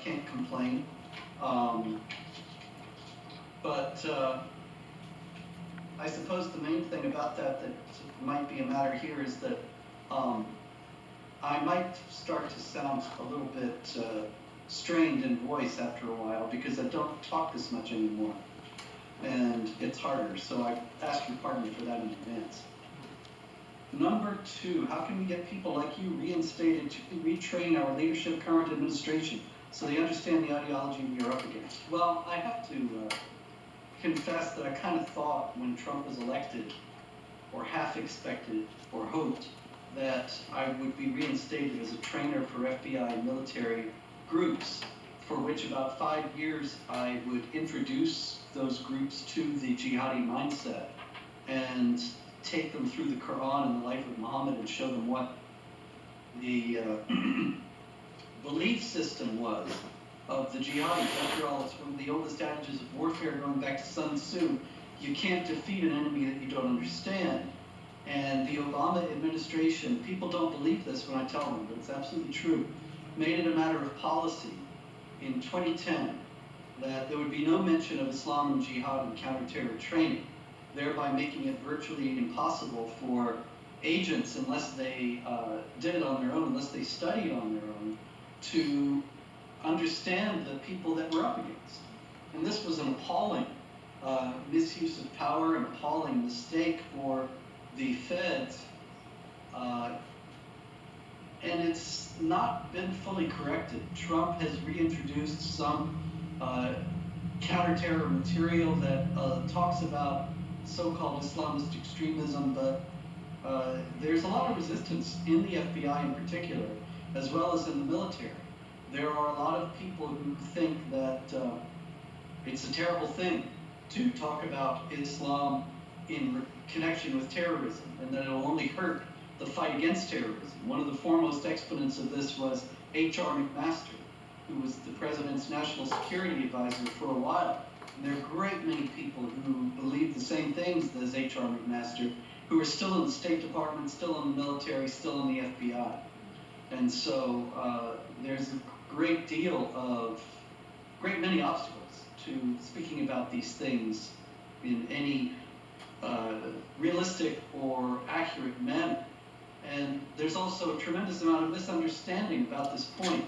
can't complain. But I suppose the main thing about that might be a matter here is that I might start to sound a little bit strained in voice after a while because I don't talk this much anymore. And it's harder, so I ask your pardon for that in advance. Number 2, how can we get people like you reinstated to retrain our leadership, current administration, so they understand the ideology we are up against? Well, I have to confess that I kind of thought when Trump was elected, or half expected, or hoped, that I would be reinstated as a trainer for FBI and military groups, for which about 5 years I would introduce those groups to the jihadi mindset and take them through the Quran and the life of Muhammad and show them what the belief system was of the jihadis. After all, it's one of the oldest adages of warfare going back to Sun Tzu. You can't defeat an enemy that you don't understand. And the Obama administration, people don't believe this when I tell them, but it's absolutely true, made it a matter of policy in 2010 that there would be no mention of Islam and jihad and counterterror training, thereby making it virtually impossible for agents, unless they did it on their own, unless they studied on their own, to understand the people that we're up against. And this was an appalling misuse of power, an appalling mistake for the feds, and it's not been fully corrected. Trump has reintroduced some counterterror material that talks about so-called Islamist extremism, but there's a lot of resistance in the FBI in particular, as well as in the military. There are a lot of people who think that it's a terrible thing to talk about Islam in connection with terrorism, and that it will only hurt the fight against terrorism. One of the foremost exponents of this was H.R. McMaster, who was the president's national security advisor for a while. And there are a great many people who believe the same things as H.R. McMaster, who are still in the State Department, still in the military, still in the FBI. And so there's a great many obstacles to speaking about these things in any realistic or accurate manner. And there's also a tremendous amount of misunderstanding about this point.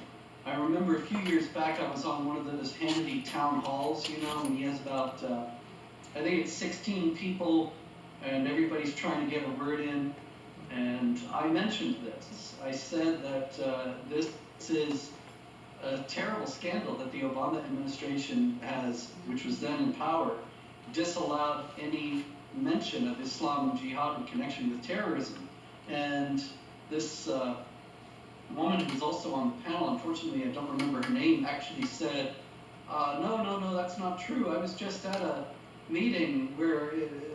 I remember a few years back, I was on one of those Hannity town halls, and he has about, I think it's 16 people, and everybody's trying to get a word in. And I mentioned this. I said that this is a terrible scandal that the Obama administration has, which was then in power, disallowed any mention of Islam and jihad in connection with terrorism. And this woman who was also on the panel, unfortunately I don't remember her name, actually said, no, that's not true. I was just at a meeting where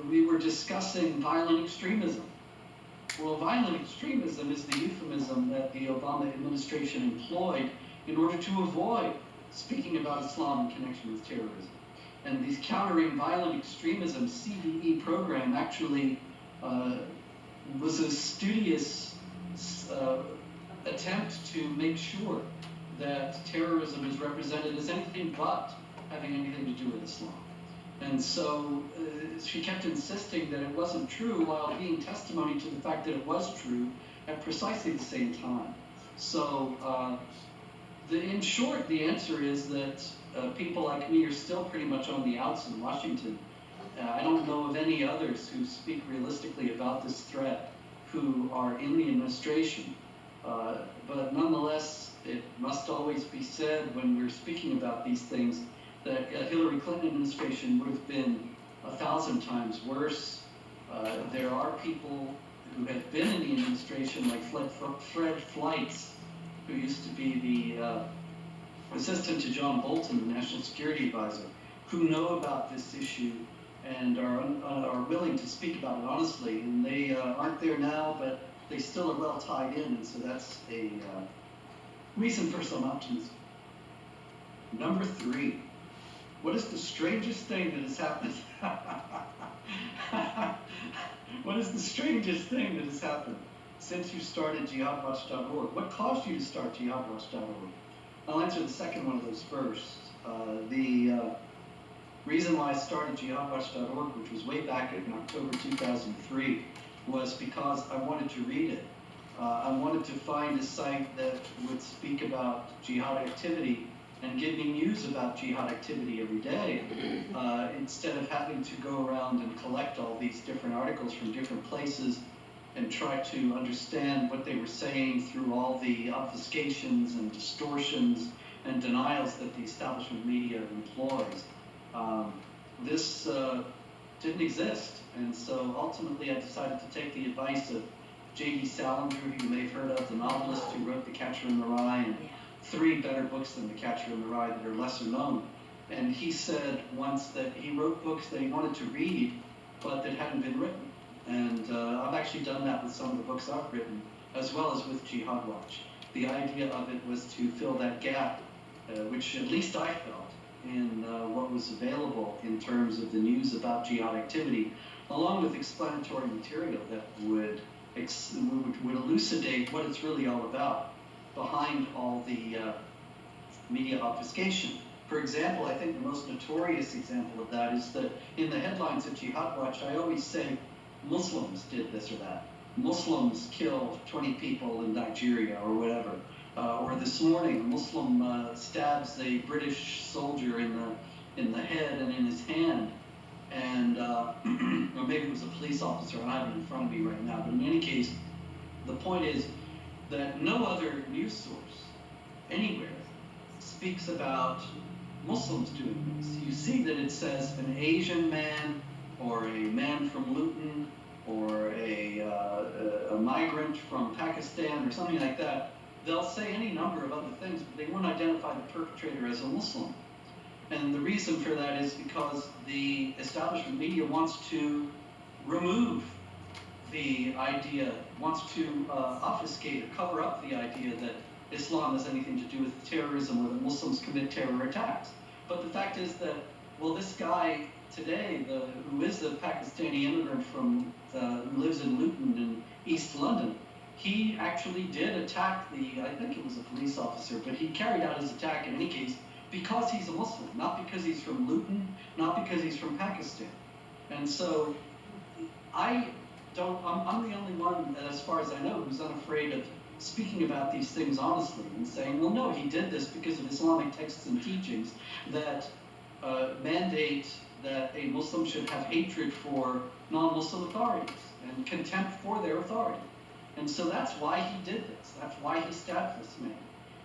we were discussing violent extremism. Well, violent extremism is the euphemism that the Obama administration employed in order to avoid speaking about Islam in connection with terrorism. And the Countering Violent Extremism, CVE program, actually was a studious attempt to make sure that terrorism is represented as anything but having anything to do with Islam. And so she kept insisting that it wasn't true while being testimony to the fact that it was true at precisely the same time. So in short, the answer is that people like me are still pretty much on the outs in Washington. I don't know of any others who speak realistically about this threat who are in the administration. But nonetheless, it must always be said when we're speaking about these things that a Hillary Clinton administration would have been 1,000 times worse. There are people who have been in the administration, like Fred Fleitz, who used to be the assistant to John Bolton, the National Security Advisor, who know about this issue and are willing to speak about it honestly. And they aren't there now, but they still are well tied in, and so that's a reason for some optimism. Number 3. What is the strangest thing that has happened? What is the strangest thing that has happened since you started jihadwatch.org? What caused you to start jihadwatch.org? I'll answer the second one of those first. The reason why I started jihadwatch.org, which was way back in October 2003, was because I wanted to read it. I wanted to find a site that would speak about jihad activity and give me news about jihad activity every day, instead of having to go around and collect all these different articles from different places and try to understand what they were saying through all the obfuscations and distortions and denials that the establishment media employs. This didn't exist, and so ultimately I decided to take the advice of J.D. Salinger, who you may have heard of, the novelist who wrote The Catcher in the Rye, and 3 better books than The Catcher in the Rye that are lesser known. And he said once that he wrote books that he wanted to read, but that hadn't been written. And I've actually done that with some of the books I've written, as well as with Jihad Watch. The idea of it was to fill that gap, which at least I felt, in what was available in terms of the news about jihad activity, along with explanatory material that would elucidate what it's really all about behind all the media obfuscation. For example, I think the most notorious example of that is that in the headlines of Jihad Watch, I always say Muslims did this or that. Muslims killed 20 people in Nigeria or whatever. Or this morning, a Muslim stabs a British soldier in the head and in his hand. And, or maybe it was a police officer, I have it in front of me right now. But in any case, the point is that no other news source anywhere speaks about Muslims doing this. You see that it says an Asian man, or a man from Luton, or a migrant from Pakistan, or something like that. They'll say any number of other things, but they won't identify the perpetrator as a Muslim. And the reason for that is because the establishment media wants to remove the idea, wants to obfuscate or cover up the idea that Islam has anything to do with terrorism or that Muslims commit terror attacks. But the fact is that, well, this guy today, who is a Pakistani immigrant who lives in Luton in East London, he actually did attack I think it was a police officer, but he carried out his attack in any case because he's a Muslim, not because he's from Luton, not because he's from Pakistan. And so I'm the only one, as far as I know, who's unafraid of speaking about these things honestly and saying, well, no, he did this because of Islamic texts and teachings that mandate that a Muslim should have hatred for non-Muslim authorities and contempt for their authority. And so that's why he did this. That's why he stabbed this man.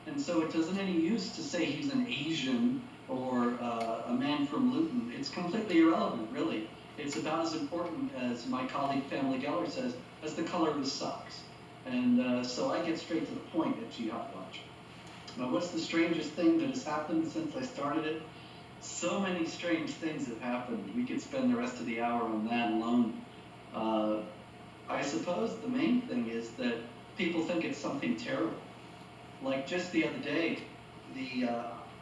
And so it doesn't any use to say he's an Asian or a man from Luton. It's completely irrelevant, really. It's about as important, as my colleague Pamela Geller says, as the color of his socks. And so I get straight to the point at Jihad Watch. Now, what's the strangest thing that has happened since I started it? So many strange things have happened. We could spend the rest of the hour on that alone. I suppose the main thing is that people think it's something terrible. Like just the other day, the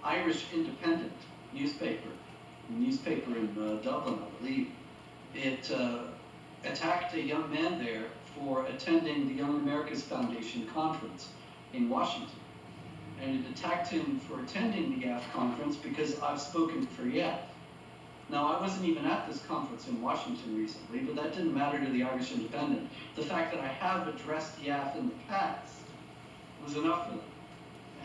Irish Independent newspaper in Dublin, I believe, it attacked a young man there for attending the Young Americas Foundation conference in Washington. And it attacked him for attending the YAF conference because I've spoken for YAF. Now, I wasn't even at this conference in Washington recently, but that didn't matter to the Irish Independent. The fact that I have addressed YAF in the past was enough for them.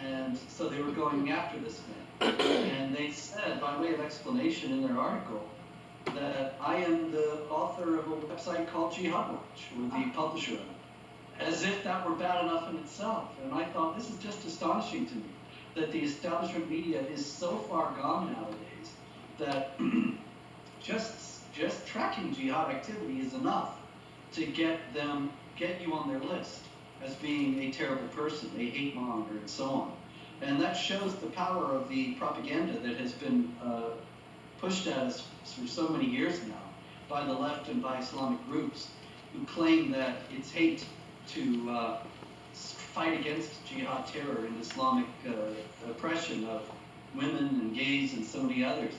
And so they were going after this man. And they said, by way of explanation in their article, that I am the author of a website called Jihad Watch, or the publisher of it, as if that were bad enough in itself. And I thought, this is just astonishing to me, that the establishment media is so far gone nowadays that just tracking jihad activity is enough to get you on their list as being a terrible person, a hate monger, and so on. And that shows the power of the propaganda that has been pushed at us for so many years now by the left and by Islamic groups who claim that it's hate to fight against jihad terror and Islamic oppression of women and gays and so many others.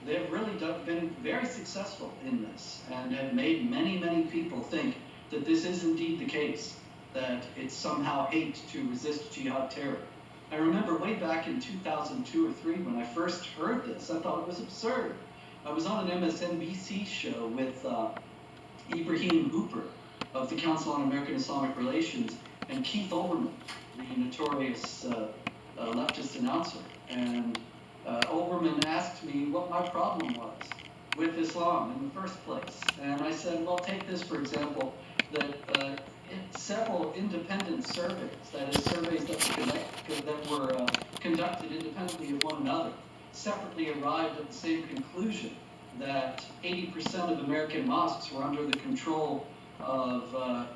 They've really been very successful in this and have made many, many people think that this is indeed the case, that it's somehow hate to resist jihad terror. I remember way back in 2002 or 3 when I first heard this, I thought it was absurd. I was on an MSNBC show with Ibrahim Hooper of the Council on American Islamic Relations and Keith Olbermann, the notorious leftist announcer. And Olbermann asked me what my problem was with Islam in the first place. And I said, well, take this for example, that several independent surveys, that is, surveys that were conducted independently of one another, separately arrived at the same conclusion that 80% of American mosques were under the control of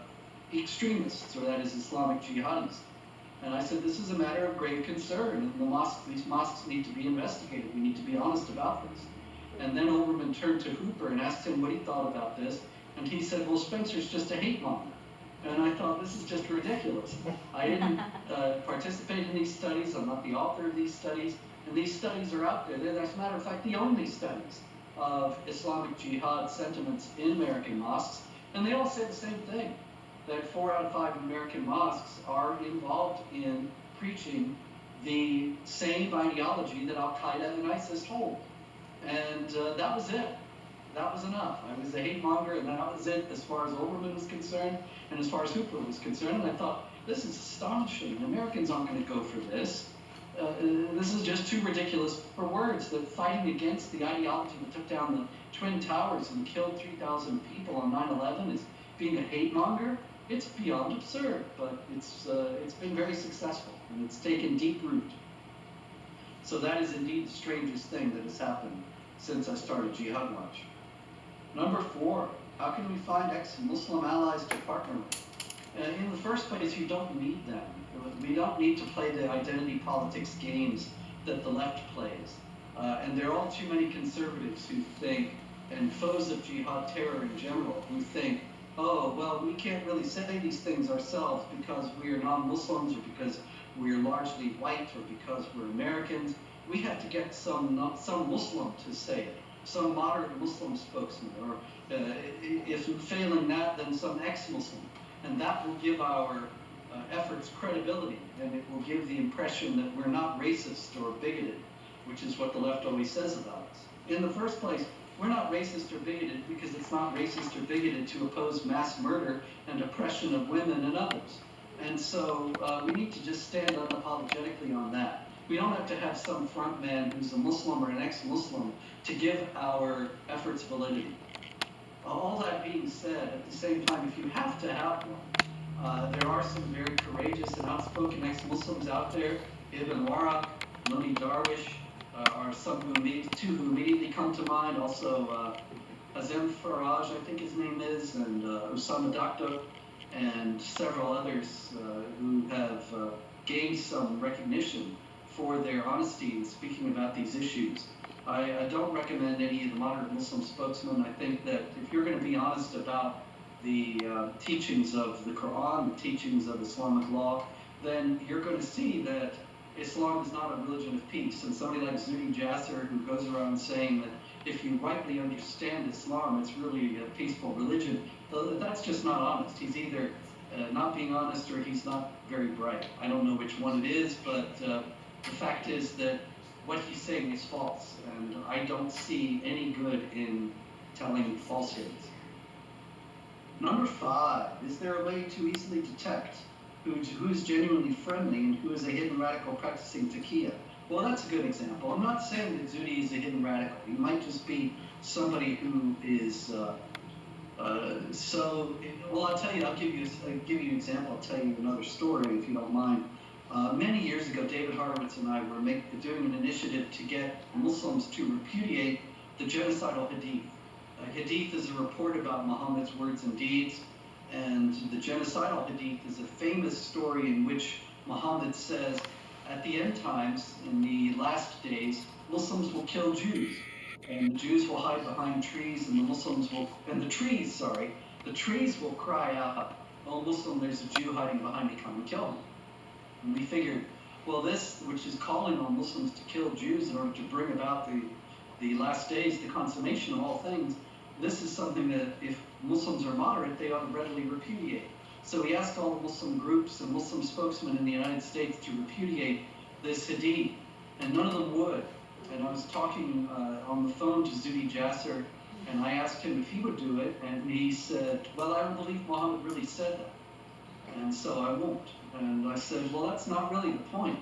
extremists, or that is Islamic jihadis. And I said, this is a matter of grave concern, and these mosques need to be investigated. We need to be honest about this. And then Olbermann turned to Hooper and asked him what he thought about this, and he said, well, Spencer's just a hate monger. And I thought, this is just ridiculous. I didn't participate in these studies. I'm not the author of these studies. And these studies are out there. They're, as a matter of fact, the only studies of Islamic jihad sentiments in American mosques. And they all say the same thing, that 4 out of 5 American mosques are involved in preaching the same ideology that Al-Qaeda and ISIS hold. And that was it. That was enough. I was a hate monger, and that was it as far as Olbermann was concerned and as far as Hooper was concerned. And I thought, this is astonishing. Americans aren't going to go for this. This is just too ridiculous for words, that fighting against the ideology that took down the Twin Towers and killed 3,000 people on 9/11 is being a hate monger. It's beyond absurd, but it's been very successful, and it's taken deep root. So that is indeed the strangest thing that has happened since I started Jihad Watch. Number 4, how can we find ex-Muslim allies to partner with? In the first place, you don't need them. We don't need to play the identity politics games that the left plays. And there are all too many conservatives who think, and foes of jihad terror in general, who think, oh, well, we can't really say these things ourselves because we are non-Muslims, or because we're largely white, or because we're Americans. We have to get some Muslim to say it, some moderate Muslim spokesman, or if failing that, then some ex-Muslim. And that will give our efforts credibility, and it will give the impression that we're not racist or bigoted, which is what the left always says about us. In the first place, we're not racist or bigoted because it's not racist or bigoted to oppose mass murder and oppression of women and others. And so we need to just stand unapologetically on that. We don't have to have some front man who's a Muslim or an ex-Muslim to give our efforts validity. All that being said, at the same time, if you have to have one, there are some very courageous and outspoken ex-Muslims out there. Ibn Warraq, Moni Darwish are two who immediately come to mind. Also, Azem Faraj, I think his name is, and Osama Dakto, and several others who have gained some recognition for their honesty in speaking about these issues. I don't recommend any of the moderate Muslim spokesmen. I think that if you're going to be honest about the teachings of the Quran, the teachings of Islamic law, then you're going to see that Islam is not a religion of peace. And somebody like Zuhdi Jasser, who goes around saying that if you rightly understand Islam, it's really a peaceful religion, that's just not honest. He's either not being honest or he's not very bright. I don't know which one it is, but the fact is that what he's saying is false, and I don't see any good in telling falsehoods. Number 5, is there a way to easily detect who's genuinely friendly and who is a hidden radical practicing taqiyya? Well, that's a good example. I'm not saying that Zuhdi is a hidden radical. He might just be somebody who is well, I'll give you an example. I'll tell you another story if you don't mind. Many years ago, David Horowitz and I were doing an initiative to get Muslims to repudiate the genocidal hadith. Hadith is a report about Muhammad's words and deeds, and the genocidal hadith is a famous story in which Muhammad says, at the end times, in the last days, Muslims will kill Jews, and the Jews will hide behind trees, and the trees will cry out, oh Muslim, there's a Jew hiding behind me, come and kill him. And we figured, well, this, which is calling on Muslims to kill Jews in order to bring about the last days, the consummation of all things, this is something that if Muslims are moderate, they ought to readily repudiate. So we asked all the Muslim groups and Muslim spokesmen in the United States to repudiate this hadith, and none of them would. And I was talking on the phone to Zuhdi Jasser, and I asked him if he would do it, and he said, well, I don't believe Muhammad really said that, and so I won't. And I said, well, that's not really the point.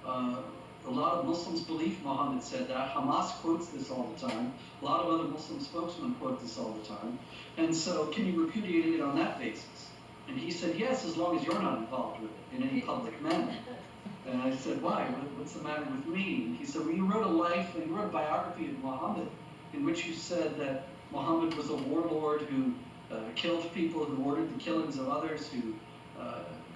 A lot of Muslims believe Muhammad said that. Hamas quotes this all the time. A lot of other Muslim spokesmen quote this all the time. And so can you repudiate it on that basis? And he said, yes, as long as you're not involved with it in any public manner. And I said, why? What's the matter with me? And he said, well, you wrote a biography of Muhammad in which you said that Muhammad was a warlord who killed people, who ordered the killings of others, who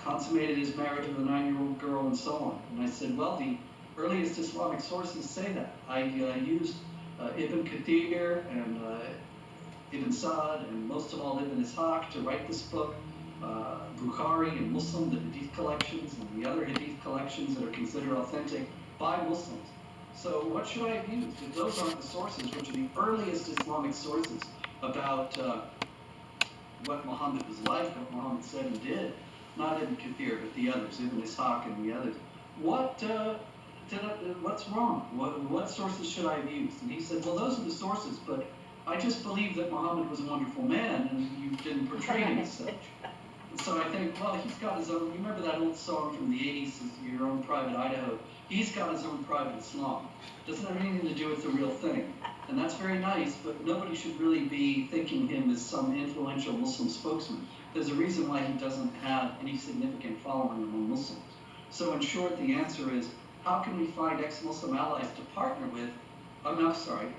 consummated his marriage with a 9-year-old girl, and so on. And I said, well, the earliest Islamic sources say that. I used Ibn Kathir and Ibn Sa'd and most of all Ibn Ishaq to write this book. Bukhari and Muslim, the hadith collections, and the other hadith collections that are considered authentic by Muslims. So what should I have used? If those aren't the sources, which are the earliest Islamic sources about what Muhammad was like, what Muhammad said and did, not Ibn Kathir, but the others, Ibn Ishaq and the others. What's wrong? What sources should I have used? And he said, well, those are the sources, but I just believe that Muhammad was a wonderful man, and you didn't portray him as such. And so I think, well, he's got his own, you remember that old song from the 80s, Your Own Private Idaho? He's got his own private Islam. Doesn't have anything to do with the real thing. And that's very nice, but nobody should really be thinking him as some influential Muslim spokesman. There's a reason why he doesn't have any significant following among Muslims. So in short, the answer is, how can we find ex-Muslim allies to partner with?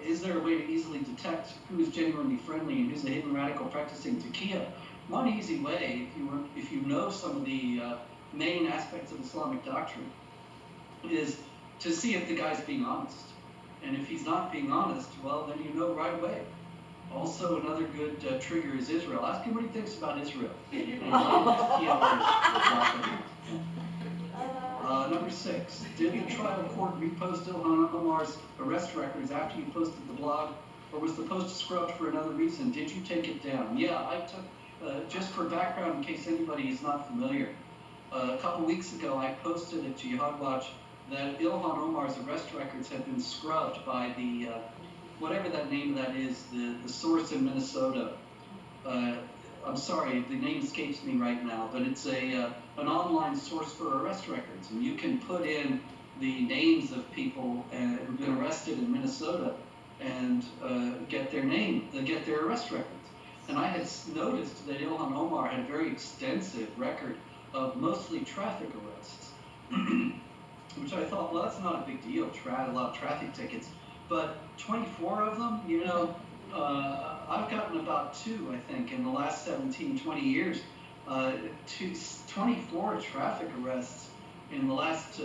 Is there a way to easily detect who is genuinely friendly and who's a hidden radical practicing taqiyya? One easy way, if you know some of the main aspects of Islamic doctrine, is to see if the guy's being honest. And if he's not being honest, well, then you know right away. Also, another good trigger is Israel. Ask him what he thinks about Israel. Number 6, did the trial court repost Ilhan Omar's arrest records after you posted the blog, or was the post scrubbed for another reason? Did you take it down? Yeah, I took, just for background in case anybody is not familiar, a couple weeks ago I posted at Jihad Watch that Ilhan Omar's arrest records had been scrubbed by the, whatever that name of that is, the source in Minnesota. I'm sorry, the name escapes me right now, but it's an online source for arrest records, and you can put in the names of people who've been arrested in Minnesota and get their arrest records. And I had noticed that Ilhan Omar had a very extensive record of mostly traffic arrests, which I thought, well, that's not a big deal, a lot of traffic tickets, but 24 of them, you know, I've gotten about 2, I think, in the last 17, 20 years. 24 traffic arrests in the last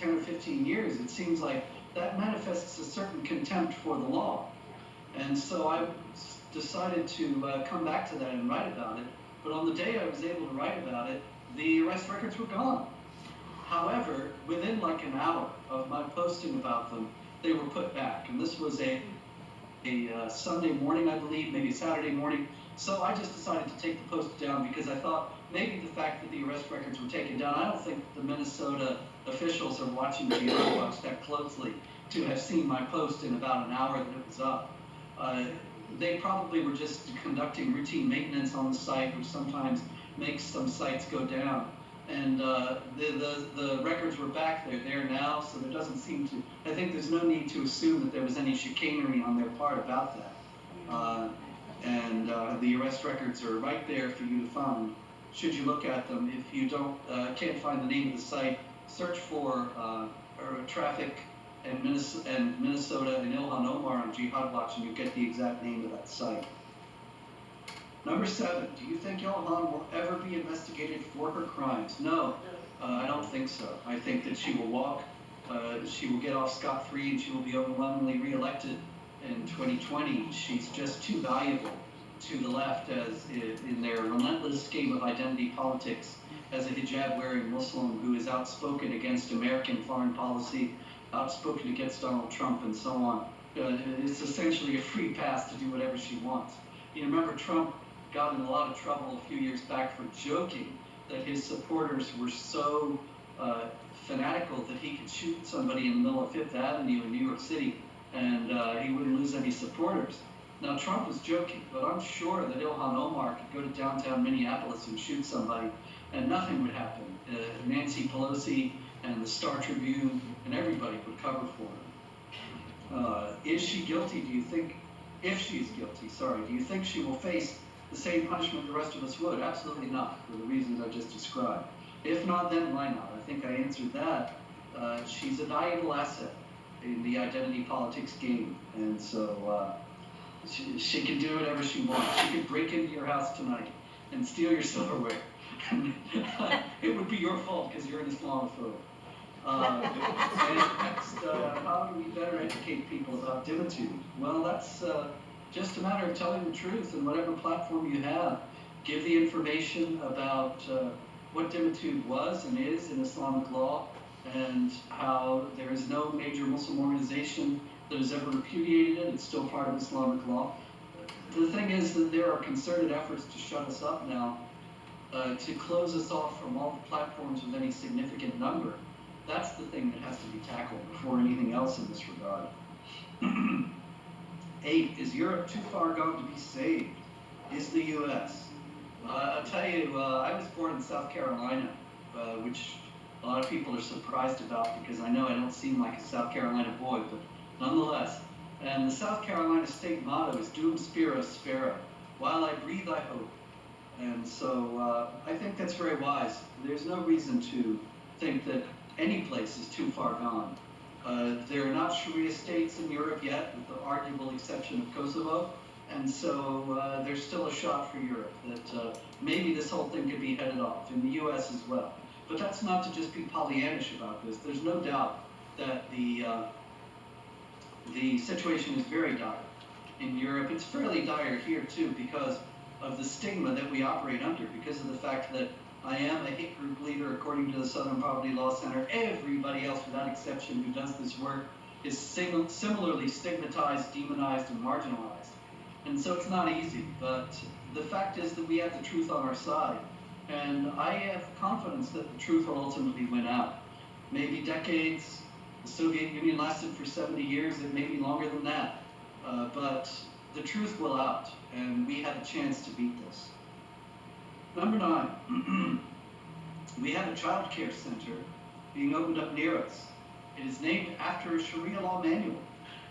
10 or 15 years. It seems like that manifests a certain contempt for the law. And so I decided to come back to that and write about it. But on the day I was able to write about it, the arrest records were gone. However, within like an hour of my posting about them, they were put back. And this was a Sunday morning, I believe, maybe Saturday morning. So I just decided to take the post down because I thought maybe the fact that the arrest records were taken down, I don't think the Minnesota officials are watching Jihad Watch that closely to have seen my post in about an hour that it was up. They probably were just conducting routine maintenance on the site, which sometimes makes some sites go down. And the records were back. They're there now, so there doesn't seem to, I think there's no need to assume that there was any chicanery on their part about that. The arrest records are right there for you to find, should you look at them. If you can't find the name of the site, search for traffic and Minnesota and Ilhan Omar on Jihad Watch, and you get the exact name of that site. Number 7, do you think Ilhan will ever be investigated for her crimes? No, I don't think so. I think that she will she will get off scot-free, and she will be overwhelmingly reelected in 2020. She's just too valuable to the left as in their relentless game of identity politics as a hijab-wearing Muslim who is outspoken against American foreign policy, outspoken against Donald Trump, and so on. It's essentially a free pass to do whatever she wants. You remember Trump got in a lot of trouble a few years back for joking that his supporters were so fanatical that he could shoot somebody in the middle of Fifth Avenue in New York City and he wouldn't lose any supporters. Now, Trump was joking, but I'm sure that Ilhan Omar could go to downtown Minneapolis and shoot somebody and nothing would happen. Nancy Pelosi and the Star Tribune and everybody would cover for him. Is she guilty? Do you think, if she's guilty, do you think she will face the same punishment the rest of us would? Absolutely not, for the reasons I just described. If not, then why not? I think I answered that. She's a valuable asset in the identity politics game, and so she can do whatever she wants. She could break into your house tonight and steal your silverware. It would be your fault because you're an Islamophobe. And next, how do we better educate people about dimitude? Well, that's just a matter of telling the truth in whatever platform you have. Give the information about what dimitude was and is in Islamic law, and how there is no major Muslim organization that has ever repudiated it. It's still part of Islamic law. The thing is that there are concerted efforts to shut us up now, to close us off from all the platforms with any significant number. That's the thing that has to be tackled before anything else in this regard. 8, is Europe too far gone to be saved? Is the U.S.? I'll tell you, I was born in South Carolina, which a lot of people are surprised about because I know I don't seem like a South Carolina boy, but nonetheless. And the South Carolina state motto is Dum Spiro Spero. While I breathe, I hope. And so I think that's very wise. There's no reason to think that any place is too far gone. There are not Sharia states in Europe yet, with the arguable exception of Kosovo. And so there's still a shot for Europe that maybe this whole thing could be headed off, in the US as well. But that's not to just be Pollyannish about this. There's no doubt that the situation is very dire in Europe. It's fairly dire here too because of the stigma that we operate under, because of the fact that I am a hate group leader according to the Southern Poverty Law Center. Everybody else without exception who does this work is similarly stigmatized, demonized, and marginalized. And so it's not easy, but the fact is that we have the truth on our side. And I have confidence that the truth will ultimately win out. Maybe decades, the Soviet Union lasted for 70 years, it may be longer than that. But the truth will out, and we have a chance to beat this. Number 9, we have a child care center being opened up near us. It is named after a Sharia law manual,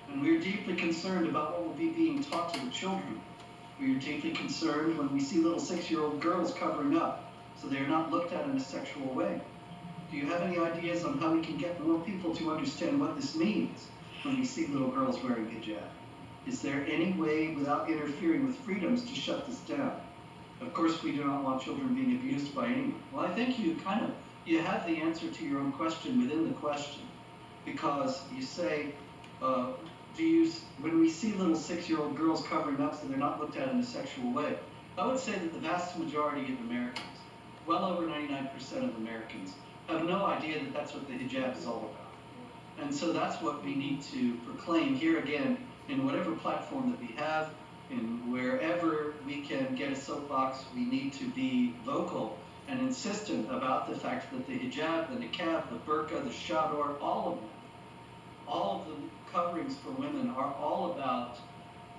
and we are deeply concerned about what will be being taught to the children. We are deeply concerned when we see little 6-year-old girls covering up, so they are not looked at in a sexual way. Do you have any ideas on how we can get more people to understand what this means when we see little girls wearing hijab? Is there any way, without interfering with freedoms, to shut this down? Of course, we do not want children being abused by anyone. Well, I think you have the answer to your own question within the question, because you say, when we see little 6-year-old girls covering up so they're not looked at in a sexual way, I would say that the vast majority of Americans, well over 99% of Americans, have no idea that that's what the hijab is all about. And so that's what we need to proclaim here again in whatever platform that we have, and wherever we can get a soapbox, we need to be vocal and insistent about the fact that the hijab, the niqab, the burqa, the chador, all of them, all of the coverings for women are all about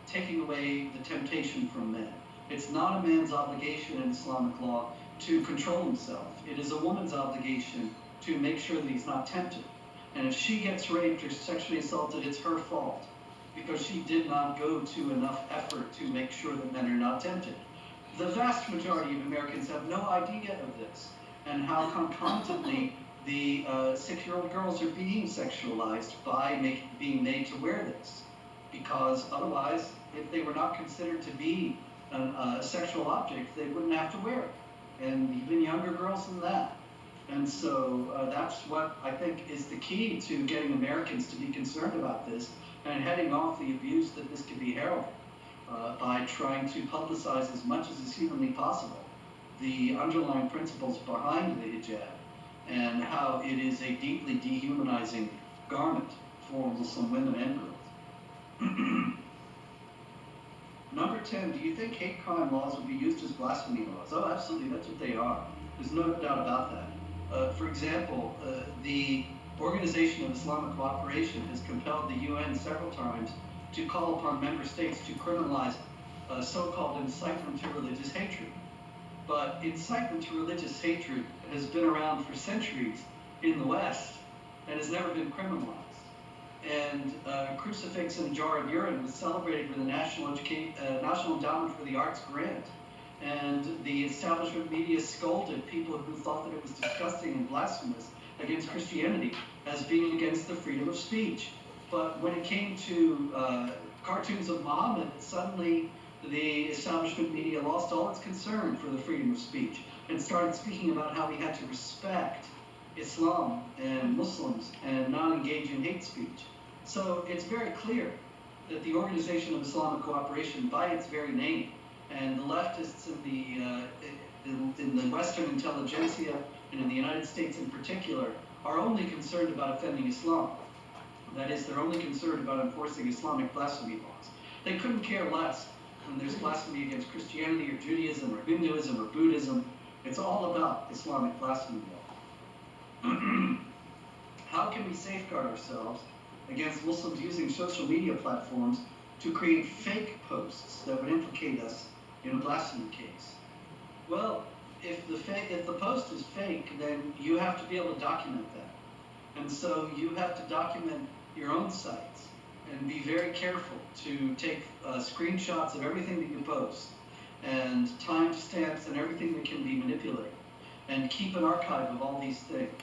taking away the temptation from men. It's not a man's obligation in Islamic law to control himself. It is a woman's obligation to make sure that he's not tempted. And if she gets raped or sexually assaulted, it's her fault, because she did not go to enough effort to make sure that men are not tempted. The vast majority of Americans have no idea of this, and how concomitantly the 6-year-old girls are being sexualized by being made to wear this. Because otherwise, if they were not considered to be a sexual object, they wouldn't have to wear it. And even younger girls than that. And so that's what I think is the key to getting Americans to be concerned about this and heading off the abuse that this could be heralded by trying to publicize as much as is humanly possible the underlying principles behind the hijab and how it is a deeply dehumanizing garment for Muslim women and girls. Number 10, do you think hate crime laws will be used as blasphemy laws? Oh, absolutely, that's what they are. There's no doubt about that. For example, the Organization of Islamic Cooperation has compelled the UN several times to call upon member states to criminalize so-called incitement to religious hatred. But incitement to religious hatred has been around for centuries in the West and has never been criminalized. And crucifix in a jar of urine was celebrated with a National Endowment for the Arts grant. And the establishment media scolded people who thought that it was disgusting and blasphemous against Christianity as being against the freedom of speech. But when it came to cartoons of Muhammad, suddenly the establishment media lost all its concern for the freedom of speech and started speaking about how we had to respect Islam and Muslims and not engage in hate speech. So it's very clear that the Organization of Islamic Cooperation, by its very name, and the leftists in the Western intelligentsia and in the United States in particular are only concerned about offending Islam. That is, they're only concerned about enforcing Islamic blasphemy laws. They couldn't care less when there's blasphemy against Christianity or Judaism or Hinduism or Buddhism. It's all about Islamic blasphemy law. How can we safeguard ourselves against Muslims using social media platforms to create fake posts that would implicate us in a blasphemy case? Well, if the post is fake, then you have to be able to document that. And so you have to document your own sites and be very careful to take screenshots of everything that you post and timestamps and everything that can be manipulated, and keep an archive of all these things.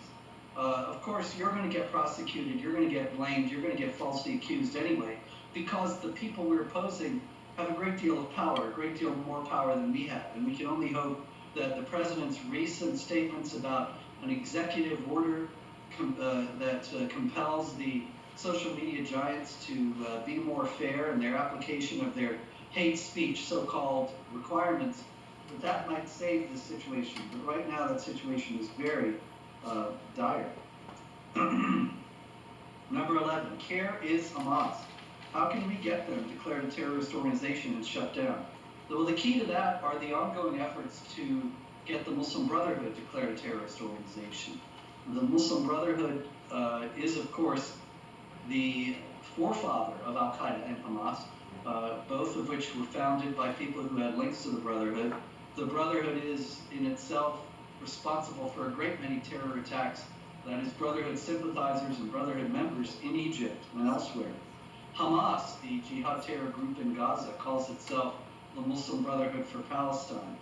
Of course, you're going to get prosecuted, you're going to get blamed, you're going to get falsely accused anyway, because the people we're opposing have a great deal of power, a great deal more power than we have. And we can only hope that the president's recent statements about an executive order that compels the social media giants to be more fair in their application of their hate speech so-called requirements, that might save this situation. But right now that situation is very dire. Number 11, CARE is Hamas. How can we get them declared a terrorist organization and shut down? Well, the key to that are the ongoing efforts to get the Muslim Brotherhood declared a terrorist organization. The Muslim Brotherhood is, of course, the forefather of Al-Qaeda and Hamas, both of which were founded by people who had links to the Brotherhood. The Brotherhood is, in itself, responsible for a great many terror attacks, that is, Brotherhood sympathizers and Brotherhood members in Egypt and elsewhere. Hamas, the jihad terror group in Gaza, calls itself the Muslim Brotherhood for Palestine.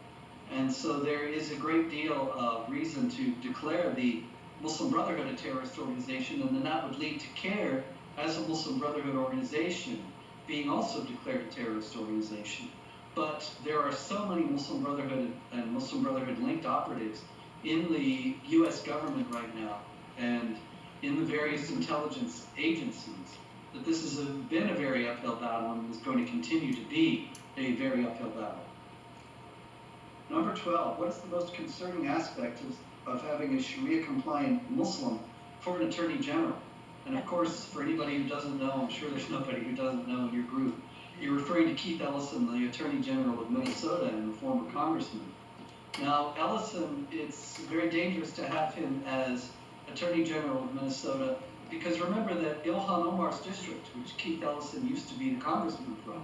And so there is a great deal of reason to declare the Muslim Brotherhood a terrorist organization, and then that would lead to CARE as a Muslim Brotherhood organization being also declared a terrorist organization. But there are so many Muslim Brotherhood and Muslim Brotherhood linked operatives in the US government right now and in the various intelligence agencies that this has been a very uphill battle and is going to continue to be a very uphill battle. Number 12, what is the most concerning aspect of having a Sharia-compliant Muslim for an Attorney General? And of course, for anybody who doesn't know, I'm sure there's nobody who doesn't know in your group, you're referring to Keith Ellison, the Attorney General of Minnesota and the former congressman. Now, Ellison, it's very dangerous to have him as Attorney General of Minnesota, because remember that Ilhan Omar's district, which Keith Ellison used to be the congressman from,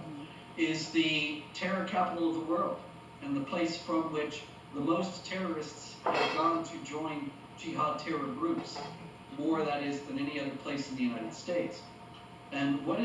is the terror capital of the world and the place from which the most terrorists have gone to join jihad terror groups, more, that is, than any other place in the United States. And what